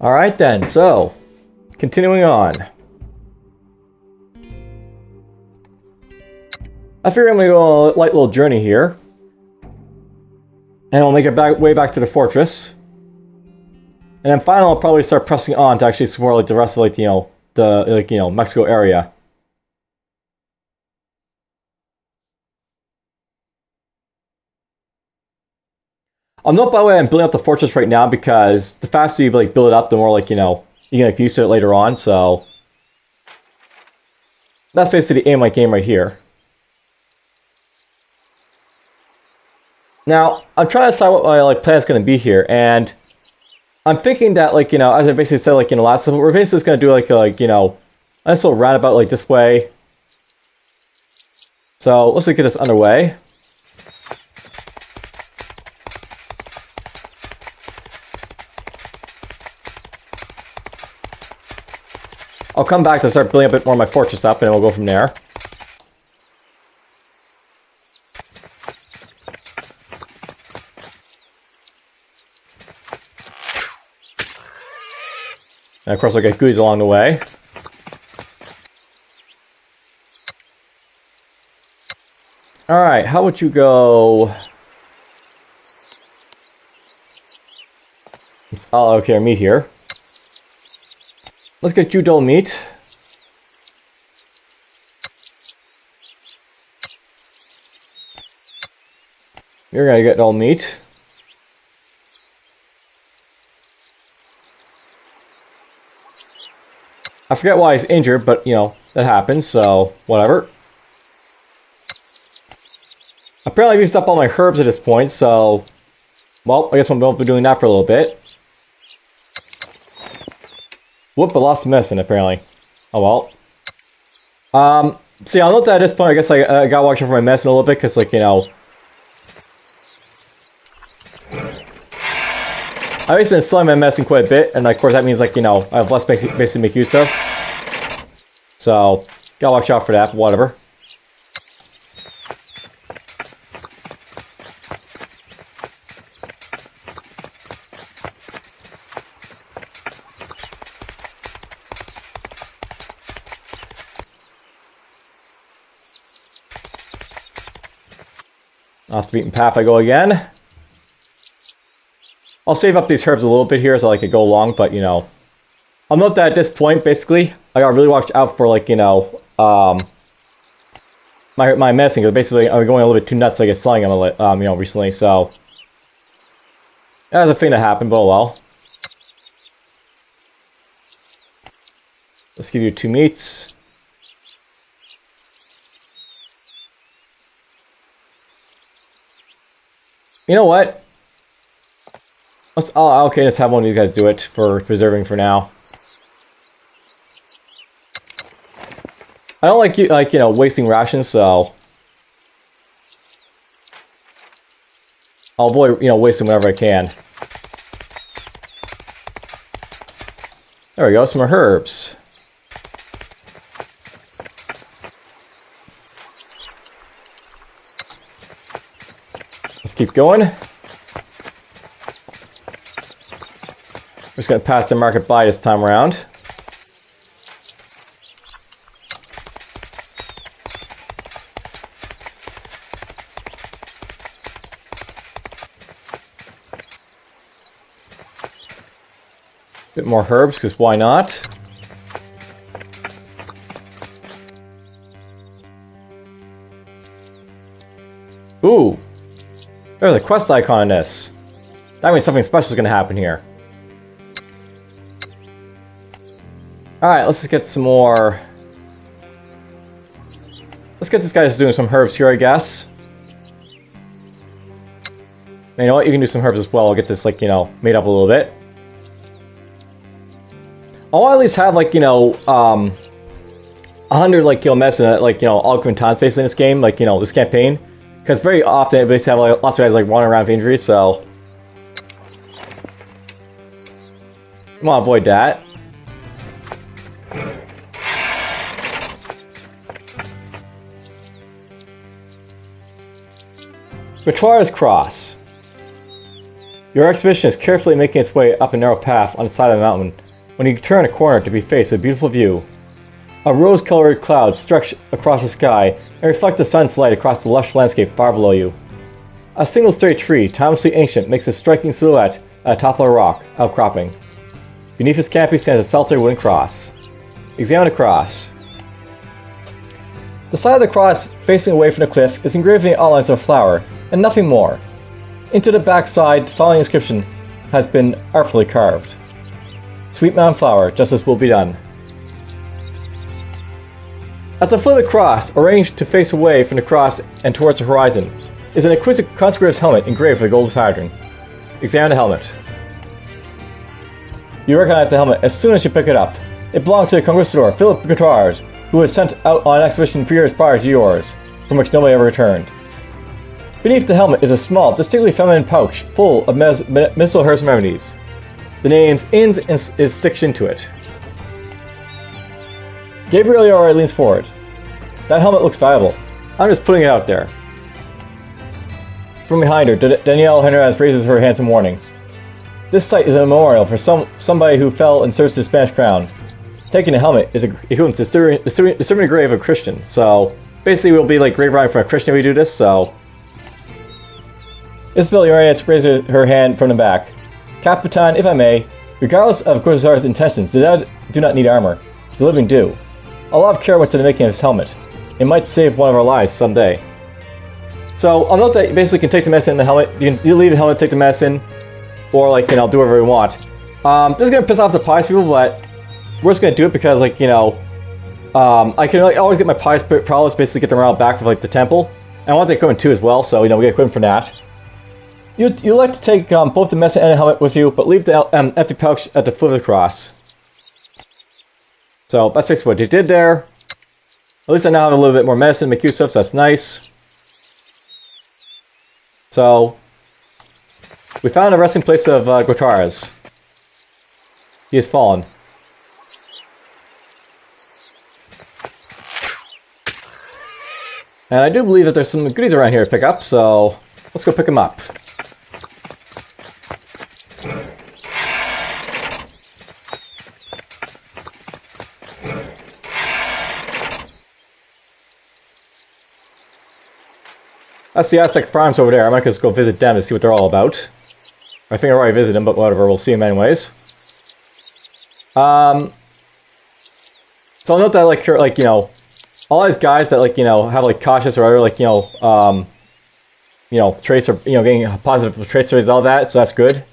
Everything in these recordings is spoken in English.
Alright then, so, continuing on. I figure I'm going to go on a light little journey here. And I'll make it way back to the fortress. And then finally I'll probably start pressing on to actually explore like the rest of the Mexico area. I'll note, by the way, I'm building up the fortress right now because the faster you like build it up, the more you can get used to it later on. So that's basically the aim of my game right here. Now I'm trying to decide what my plan is going to be here, and I'm thinking that as I basically said last time, we're basically just going to do a nice little roundabout this way. So let's get this underway. I'll come back to start building a bit more of my fortress up, and we'll go from there. And of course I'll get goodies along the way. Alright, how would you go... I'll allocate our meat here. Let's get you dull meat. You're gonna get dull meat. I forget why he's injured, but that happens, so whatever. Apparently I've used up all my herbs at this point, so well, I guess we'll be doing that for a little bit. Whoop, I lost missing apparently. Oh well. See, I'll note that at this point I guess I gotta watch out for my medicine a little bit, because I've basically been selling my medicine quite a bit, and of course that means I have less basically to make use of. So gotta watch out for that, but whatever. Off the beaten path I go again. I'll save up these herbs a little bit here so I can go along, but I'll note that at this point, basically, I gotta really watch out for my medicine, because basically I'm going a little bit too nuts, selling them, recently, so that's a thing that happened, but oh well. Let's give you 2 meats. You know what? Okay, just have one of you guys do it for preserving for now. I don't like wasting rations, so I'll avoid wasting whenever I can. There we go, some more herbs. Let's keep going. We're just going to pass the market by this time around. Bit more herbs, because why not? Ooh! There's a quest icon on this. That means something special is going to happen here. Alright, let's just get some more... Let's get this guy just doing some herbs here, I guess. And you know what? You can do some herbs as well. I'll get this, made up a little bit. I'll at least have, 100, medicine at, all different times, basically, in this game, this campaign. Because very often, it basically have, lots of guys, running around with injuries, so... I want to avoid that. Betrayer's Cross. Your expedition is carefully making its way up a narrow path on the side of the mountain when you turn a corner to be faced with a beautiful view. A rose-colored cloud stretch across the sky and reflect the sun's light across the lush landscape far below you. A single straight tree, timelessly ancient, makes a striking silhouette at the top of a rock outcropping. Beneath its canopy stands a solitary wooden cross. Examine the cross. The side of the cross facing away from the cliff is engraved in the outlines of a flower, and nothing more. Into the back side, the following inscription has been artfully carved. Sweet mountain flower, justice will be done. At the foot of the cross, arranged to face away from the cross and towards the horizon, is an exquisite consecrator's helmet engraved with a gold pattern. Examine the helmet. You recognize the helmet as soon as you pick it up. It belonged to the Conquistador, Philip Guitars, who was sent out on an expedition 3 years prior to yours, from which nobody ever returned. Beneath the helmet is a small, distinctly feminine pouch full of medicinal herbs and remedies. The names Inns is stitched into it. Gabriel Yori leans forward. That helmet looks valuable. I'm just putting it out there. From behind her, Danielle Henriquez raises her hands in warning. This site is a memorial for somebody who fell in search of the Spanish crown. Taking the helmet is equivalent to disturbing the grave of a Christian. So basically, we'll be like grave robbing for a Christian if we do this. So Isabel Urias raises her hand from the back. Capitan, if I may, regardless of Guitars' intentions, the dead do not need armor. The living do. A lot of care went to the making of his helmet. It might save one of our lives someday. So I'll note that you basically can take the medicine in the helmet. You leave the helmet, take the medicine, or like do whatever you want. This is gonna piss off the pies people, but we're just gonna do it because I can always get my pies prowess, basically get them around back for the temple. And I want the equipment too as well, so we get equipment for that. You like to take both the medicine and the helmet with you, but leave the empty pouch at the foot of the cross. So that's basically what you did there. At least I now have a little bit more medicine to make use of, so that's nice. So we found a resting place of Guitars. He has fallen. And I do believe that there's some goodies around here to pick up, so let's go pick them up. That's the Aztec farms over there. I might just go visit them to see what they're all about. I think I already visited them, but whatever, we'll see them anyways. So I'll note that all these guys that have cautious or other trace or getting positive trace rates, all that, so that's good.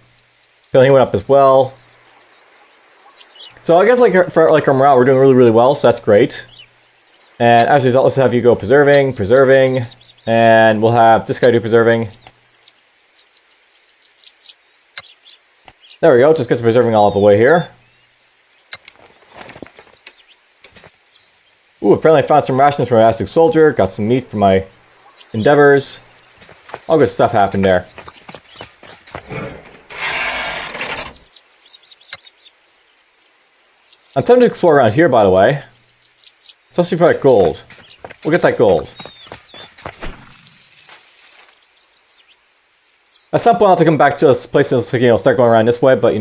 Feeling went up as well. So I guess for our morale, we're doing really, really well, so that's great. And as a result, let's have you go preserving, and we'll have this guy do preserving. There we go, just get to preserving all of the way here. Ooh, apparently I found some rations from an Aztec soldier, got some meat for my endeavors. All good stuff happened there. I'm tempted to explore around here, by the way. Especially for that gold. We'll get that gold. At some point I'll have to come back to this place and start going around this way, but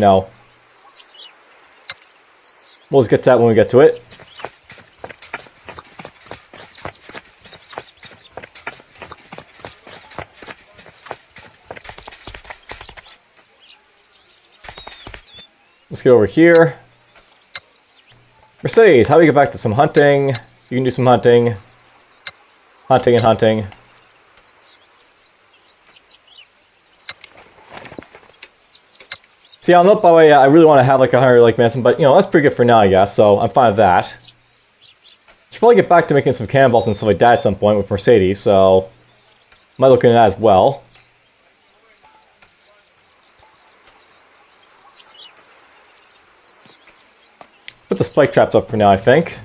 we'll just get to that when we get to it. Let's get over here. Mercedes, how do we get back to some hunting? You can do some hunting. Hunting and hunting. See, I'll note, by the way, I really want to have 100 medicine, but that's pretty good for now, I guess, so I'm fine with that. Should probably get back to making some cannonballs and stuff like that at some point with Mercedes, so might look into that as well. Put the spike traps up for now, I think.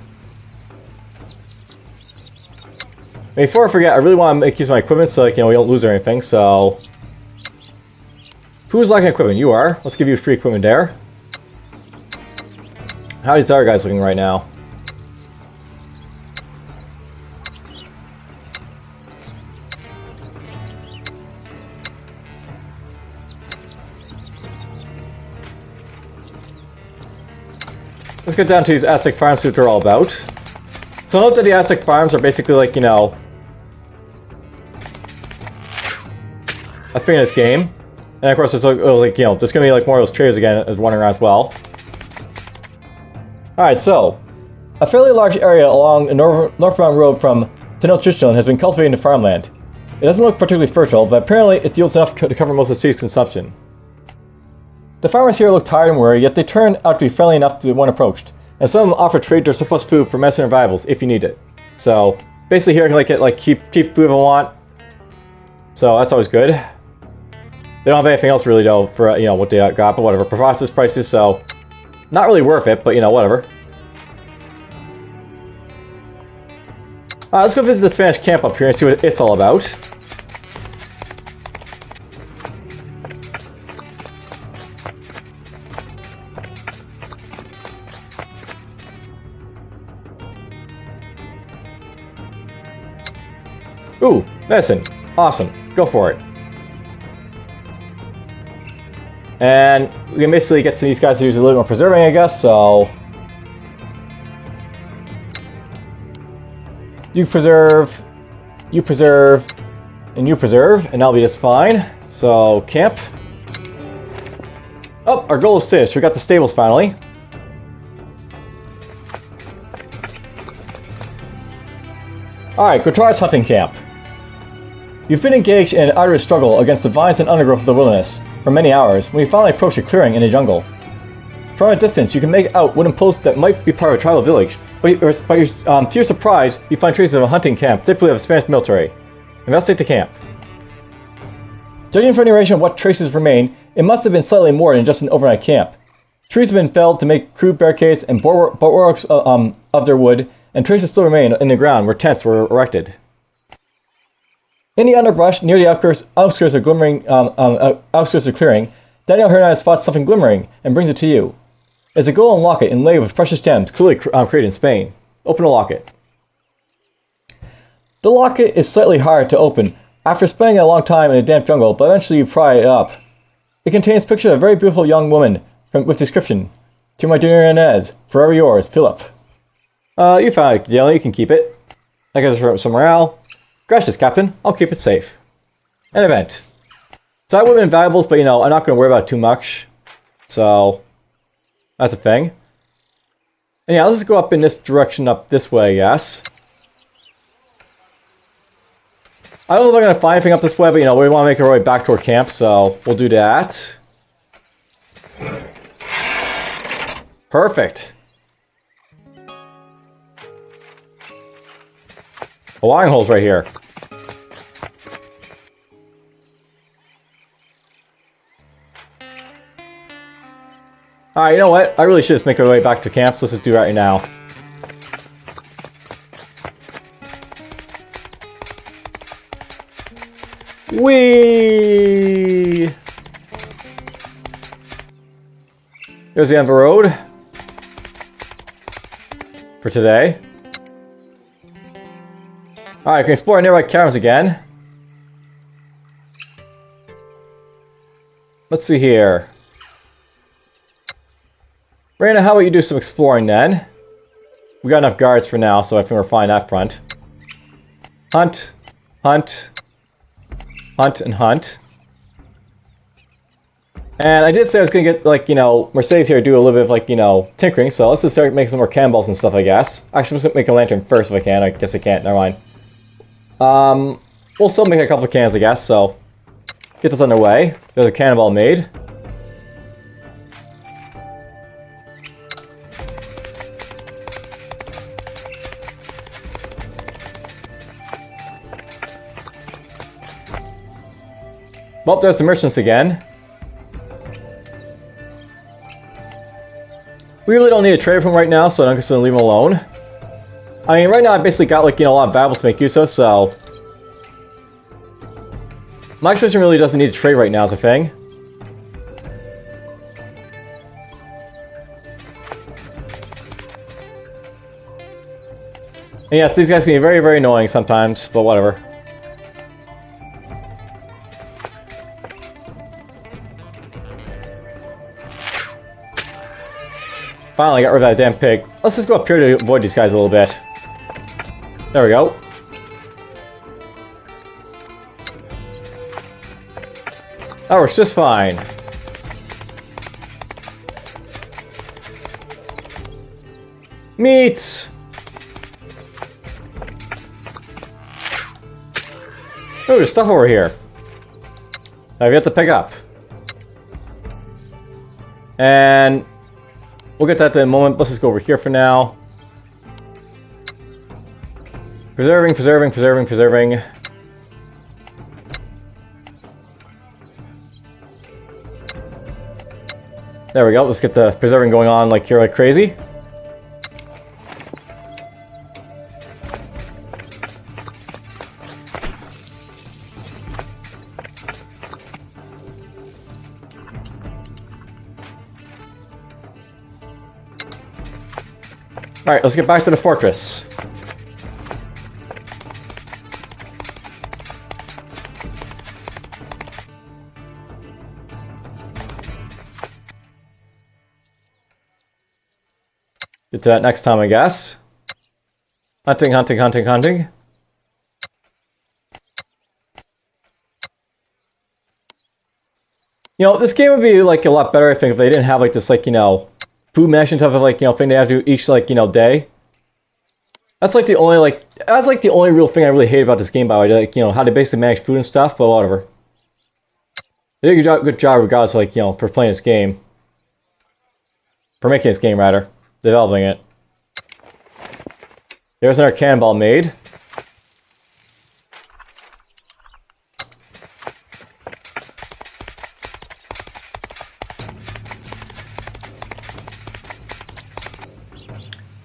Before I forget, I really want to make use of my equipment so we don't lose or anything, so... Who's lacking equipment? You are. Let's give you free equipment there. How are these other guys looking right now? let's get down to these Aztec farms, see what they're all about. So note that the Aztec farms are basically like, you know, a thing in this game. And of course, there's like, you know, there's gonna be like more of those traders again as wandering around as well. Alright, so a fairly large area along the northbound road from Tenochtitlan has been cultivated into farmland. It doesn't look particularly fertile, but apparently it yields enough to cover most of the city's consumption. The farmers here look tired and weary, yet they turn out to be friendly enough to when approached, and some of them offer trade their surplus food for medicine and revivals if you need it. So basically here I can like get like cheap food if I want. So that's always good. They don't have anything else really though for you know what they got, but whatever. Process prices, so not really worth it, but you know whatever. Let's go visit the Spanish camp up here and see what it's all about. Ooh, medicine. Awesome. Go for it. And we can basically get to these guys to use a little more preserving, I guess, so... You preserve, and you preserve, and that'll be just fine. So, camp. Oh, our goal is finished. We got the stables finally. Alright, Guitar's hunting camp. You've been engaged in an arduous struggle against the vines and undergrowth of the wilderness for many hours when you finally approach a clearing in the jungle. From a distance, you can make out wooden posts that might be part of a tribal village, but to your surprise, you find traces of a hunting camp, typically of the Spanish military. Investigate the camp. Judging from the narration of what traces remain, it must have been slightly more than just an overnight camp. Trees have been felled to make crude barricades and bulwarks of their wood, and traces still remain in the ground where tents were erected. In the underbrush near the outskirts of outskirts of clearing, Daniel Hernandez spots something glimmering and brings it to you. It's a golden locket inlaid with precious gems, clearly created in Spain. Open the locket. The locket is slightly hard to open after spending a long time in a damp jungle, but eventually you pry it up. It contains pictures of a very beautiful young woman with description. To my dear Hernandez, forever yours, Philip. You found it, Daniel. You can keep it. I guess it's some morale. Gracious, Captain. I'll keep it safe. An event. So that would have been valuables, but you know, I'm not going to worry about it too much. So, that's a thing. And yeah, let's just go up in this direction, up this way, I guess. I don't know if I'm going to find anything up this way, but you know, we want to make our way back to our camp, so we'll do that. Perfect. A wiring hole's right here. Alright, you know what? I really should just make our way back to camp, so let's just do that right now. Whee! There's the end of the road. For today. Alright, we can explore nearby caverns again. Let's see here. Brandon, how about you do some exploring then? We got enough guards for now, so I think we're fine that front. Hunt, hunt, hunt, and hunt. And I did say I was going to get, like, you know, Mercedes here to do a little bit of, like, you know, tinkering, so let's just start making some more cannonballs and stuff, I guess. Actually, I'm just going to make a lantern first if I can. I guess I can't, never mind. We'll still make a couple of cannons, I guess, so get this underway. There's a cannonball made. Well, there's the merchants again. We really don't need a trader from right now, so I'm just going to leave them alone. I mean, right now I basically got, like, you know, a lot of valuables to make use of, so... My expedition really doesn't need to trade right now as a thing. And yes, these guys can be very, very annoying sometimes, but whatever. Finally got rid of that damn pig. Let's just go up here to avoid these guys a little bit. There we go. That works just fine. Meat! Oh, there's stuff over here. I've yet to pick up. And we'll get that in a moment. Let's just go over here for now. Preserving, preserving, preserving, preserving. There we go. Let's get the preserving going on like here like crazy. Alright, let's get back to the fortress. Get to that next time, I guess. Hunting, hunting, hunting, hunting. You know, this game would be like a lot better, I think, if they didn't have like this, like, you know, food management type of like, you know, thing they have to do each, like, you know, day. That's like the only, like, that's like the only real thing I really hate about this game, by the way, like, you know, how they basically manage food and stuff, but whatever. They did a good job regardless, like, you know, for playing this game. For making this game, rather. Developing it. There's another cannonball made.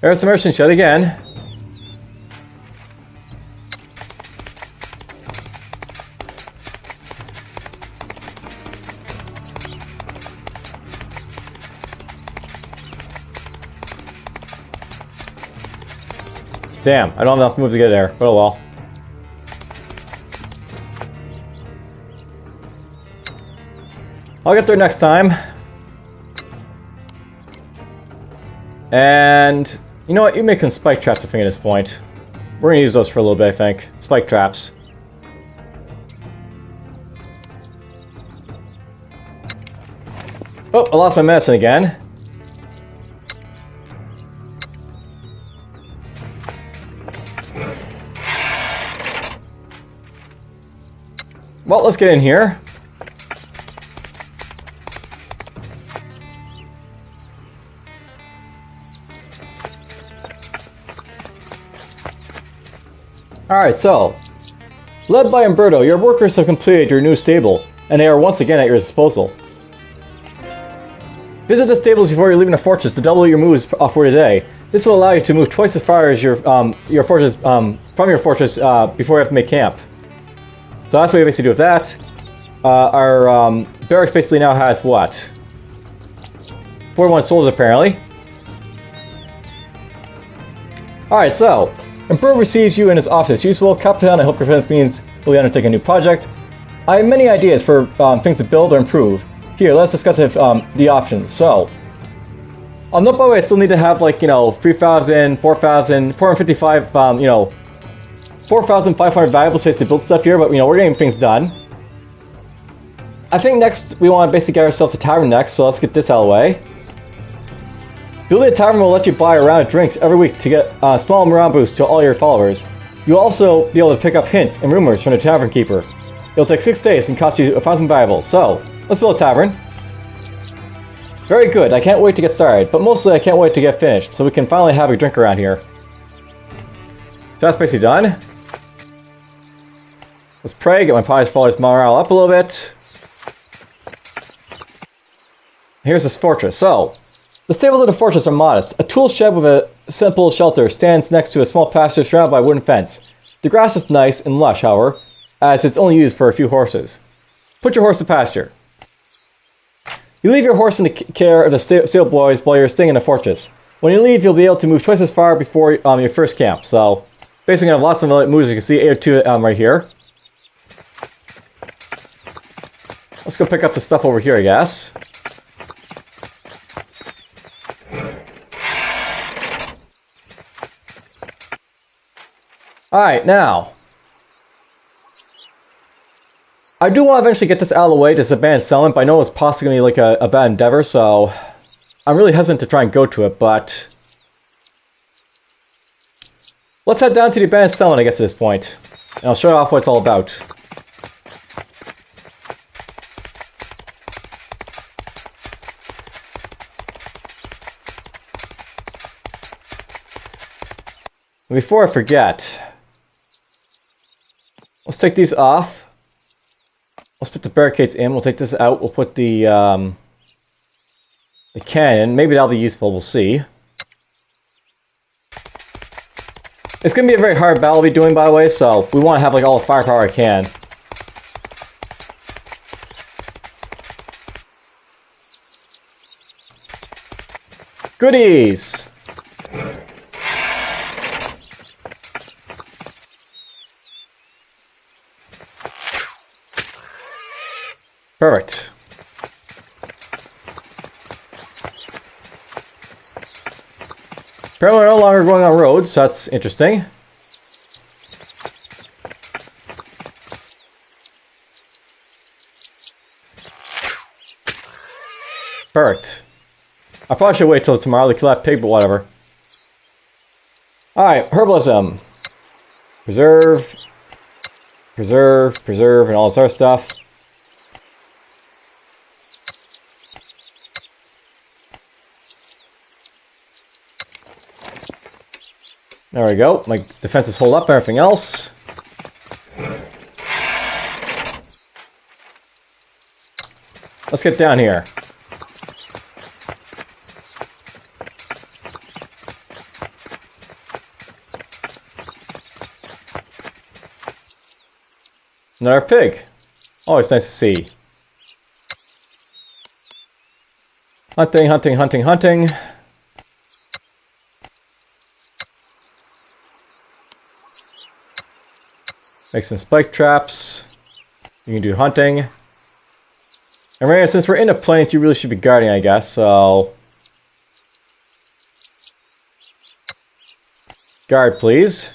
There's the merchant shed again. Damn, I don't have enough moves to get there, but oh well. I'll get there next time. And you know what? You make some spike traps, I think, at this point. We're gonna use those for a little bit, I think. Spike traps. Oh, I lost my medicine again. Well, let's get in here. Alright, so, led by Umberto, your workers have completed your new stable, and they are once again at your disposal. Visit the stables before you're leaving the fortress to double your moves for today. This will allow you to move twice as far as your fortress from your fortress before you have to make camp. So that's what you basically do with that. Our barracks basically now has what? 41 soldiers apparently. Alright, so Emperor receives you in his office. Useful, Capitan, I hope your friends means will be undertaking a new project. I have many ideas for things to build or improve. Here, let's discuss the options. So, note by the way, I still need to have like, you know, 3,000, 4,000, 455, you know, 4,500 valuable space to build stuff here, but you know, we're getting things done. I think next we want to basically get ourselves a tavern next, so let's get this out of the way. Building a tavern will let you buy a round of drinks every week to get a small morale boost to all your followers. You'll also be able to pick up hints and rumors from the tavern keeper. It'll take 6 days and cost you 1,000 valuables, so let's build a tavern. Very good, I can't wait to get started, but mostly I can't wait to get finished, so we can finally have a drink around here. So that's basically done. Let's pray, get my pious followers' morale up a little bit. Here's this fortress. So, the stables of the fortress are modest. A tool shed with a simple shelter stands next to a small pasture surrounded by a wooden fence. The grass is nice and lush, however, as it's only used for a few horses. Put your horse to pasture. You leave your horse in the care of the stable boys while you're staying in the fortress. When you leave, you'll be able to move twice as far before your first camp. So, basically, I have lots of moves. You can see 8 or 2 right here. Let's go pick up the stuff over here, I guess. Alright, now. I do want to eventually get this out of the way, this abandoned settlement, but I know it's possibly going to be like a bad endeavor, so I'm really hesitant to try and go to it, but let's head down to the abandoned settlement, I guess, at this point. And I'll show you off what it's all about. Before I forget, let's take these off. Let's put the barricades in. We'll take this out. We'll put the cannon. Maybe that'll be useful. We'll see. It's going to be a very hard battle to be doing, by the way, so we want to have like all the firepower I can. Goodies! Perfect. Apparently we're no longer going on roads, so that's interesting. Perfect. I probably should wait till tomorrow to kill that pig, but whatever. Alright, herbalism. Preserve. Preserve, preserve, and all this other stuff. There we go. My defenses hold up everything else. Let's get down here. Another pig. Always nice to see. Hunting, hunting, hunting, hunting. Make some spike traps. You can do hunting. And right now, since we're in the plains, you really should be guarding, I guess, so... Guard, please.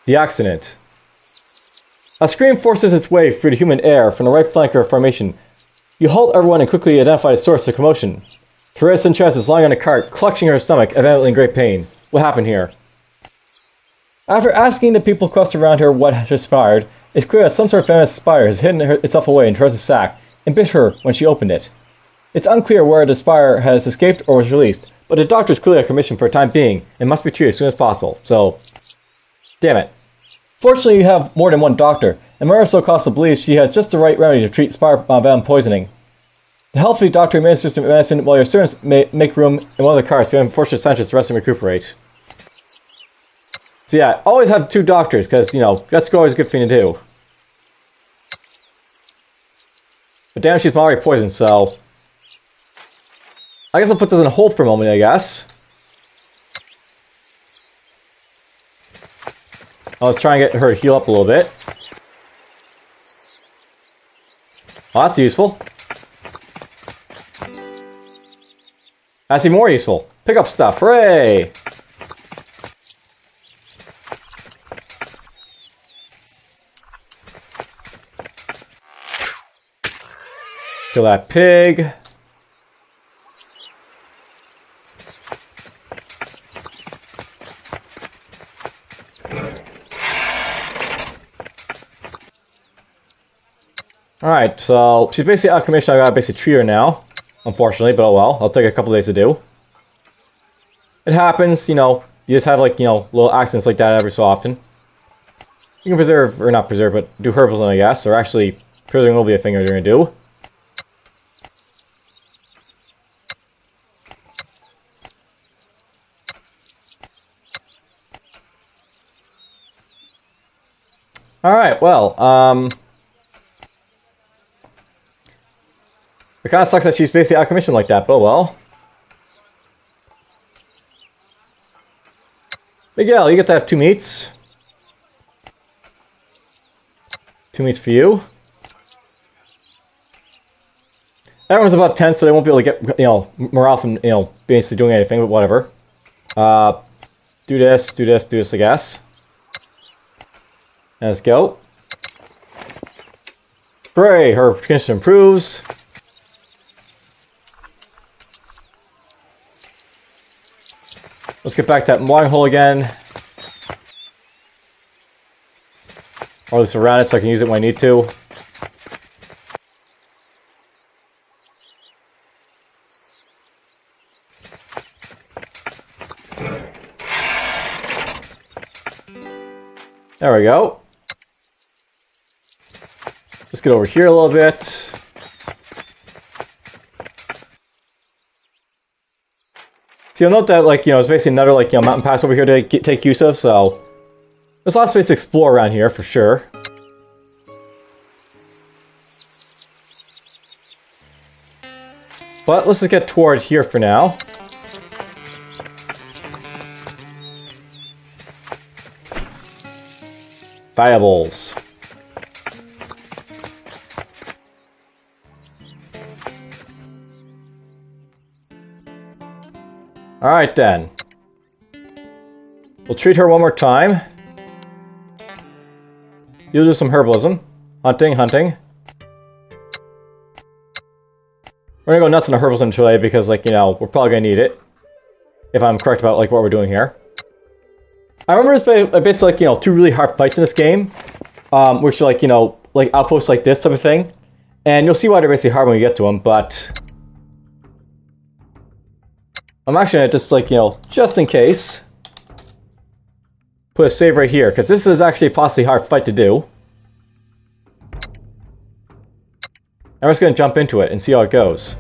The accident. A scream forces its way through the human air from the right flank of a formation. You halt everyone and quickly identify the source of the commotion. Therese Sanchez is lying on a cart, clutching her stomach, evidently in great pain. What happened here? After asking the people clustered around her what had transpired, it's clear that some sort of venomous spider has hidden itself away in Therese's sack and bit her when she opened it. It's unclear where the spider has escaped or was released, but the doctor is clearly a commission for the time being and must be treated as soon as possible, so... Damn it. Fortunately, you have more than one doctor, and Marisol Costa believes she has just the right remedy to treat spider venom poisoning. The healthy doctor administers the medicine while your servants make room in one of the cars for the unfortunate Sanchez to rest and recuperate. So yeah, always have two doctors, because, you know, that's always a good thing to do. But damn, she's already poisoned, so... I guess I'll put this on hold for a moment, I guess. Let's try and get her to heal up a little bit. Oh, that's useful. That's even more useful. Pick up stuff, hooray! Kill that pig. Alright, so she's basically out of commission. I gotta basically treat her now. Unfortunately, but oh well. I'll take a couple days to do. It happens, you know. You just have, like, you know, little accidents like that every so often. You can preserve, or not preserve, but do herbalism, I guess. Or actually, preserving will be a thing you're gonna do. Alright, well, it kind of sucks that she's basically out of commission like that, but oh well. Miguel, you get to have 2 meats. 2 meats for you. Everyone's about 10, so they won't be able to get, you know, morale from, you know, basically doing anything, but whatever. Do this, I guess. Let's go. Hooray, her condition improves. Let's get back to that watering hole again. Or at least around it so I can use it when I need to. There we go. Let's get over here a little bit. So you'll note that, like, you know, it's basically another, like, you know, mountain pass over here to take use of, so there's lots of space to explore around here, for sure. But let's just get toward here for now. Valuables. Alright then. We'll treat her one more time. You'll do some herbalism. Hunting. We're gonna go nuts on the herbalism today because, like, you know, we're probably gonna need it. If I'm correct about, like, what we're doing here. I remember there's basically, like, you know, 2 really hard fights in this game. Which are, like, you know, like outposts like this type of thing. And you'll see why they're basically hard when you get to them, but I'm actually gonna just, like, you know, just in case, put a save right here, because this is actually a possibly hard fight to do. I'm just gonna jump into it and see how it goes.